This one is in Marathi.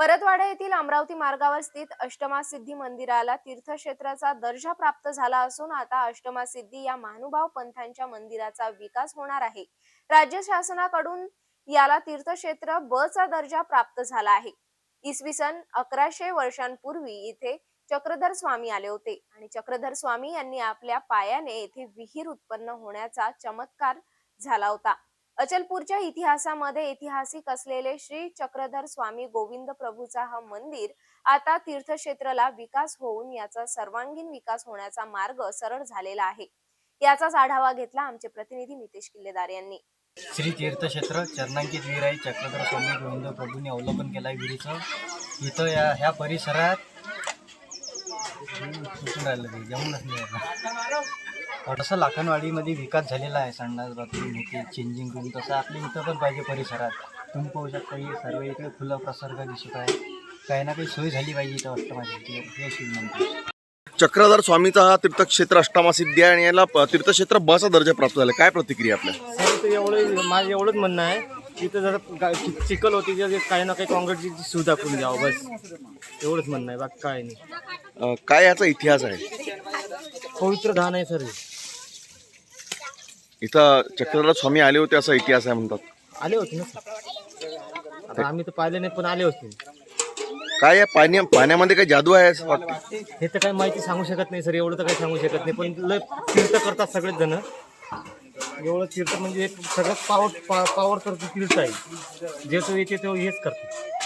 परतवाडा येथील अमरावती मार्गावर स्थित अष्टमासिद्धी मंदिराला तीर्थक्षेत्राचा दर्जा प्राप्त झाला असून आता अष्टमासिद्धी या महानुभाव पंथांच्या मंदिराचा विकास होणार आहे। राज्य शासनाकडून याला तीर्थक्षेत्र ब चा दर्जा प्राप्त झाला आहे। इसवी सन 1100 वर्षांपूर्वी इथे चक्रधर स्वामी आले होते आणि चक्रधर स्वामी यांनी आपल्या पायाने येथे विहीर उत्पन्न होण्याचा चमत्कार झाला होता। अचलपूरच्या इतिहासामध्ये ऐतिहासिक असलेले श्री चक्रधर स्वामी गोविंद प्रभूचा हा मंदिर आता तीर्थक्षेत्राला विकास होऊन याचा सर्वांगीण विकास होण्याचा मार्ग सरळ झालेला आहे। याचाच आढावा घेतला आमचे प्रतिनिधी नितेश किल्लेदार यांनी। श्री तीर्थक्षेत्र चरणांकित विहीर आहे। चक्रधर स्वामी गोविंद प्रभूंनी अवलोकन केलं आहे विहिरीचं। इथं ह्या परिसरात थोडंसं लाखनवाडीमध्ये विकास झालेला आहे। संडास बाथरूम होते, चेंजिंग रूम, तसं आपल्या इथं पण पाहिजे परिसरात। तुम्ही पाहू शकता ही सर्व इकडे खुला प्रसर्ग दिसत आहे। काही ना काही सोय झाली पाहिजे इथं अष्टमासिद्धी हे शिवमंदिर। चक्रधर स्वामीचा हा तीर्थक्षेत्र अष्टमासिद्धी आहे आणि याला तीर्थक्षेत्र ब चा दर्जा प्राप्त झाला। काय प्रतिक्रिया आपल्या? सर ते माझं एवढंच म्हणणं आहे, तिथं जर चिखल होती तर काही ना काही काँक्रीटची सुविधा करून द्यावं, बस एवढंच म्हणणं आहे, बाकी काय नाही। काय याचा इतिहास आहे? पवित्र धान आहे सर। इथं चक्रधर स्वामी आले होते असा इतिहास आहे म्हणतात। आले होते ना सर, आता आम्ही तर पाहिले नाही पण आले होते। काय या पाण्यामध्ये काही जादू आहे असं वाटतं? हे तर काही माहिती सांगू शकत नाही सर, एवढं तर काही सांगू शकत नाही, पण लय तीर्थ करतात सगळेच जण। एवढं तीर्थ म्हणजे सगळ्यात पावर तर तीर्थ आहे, जे तो येते तो हेच करतो।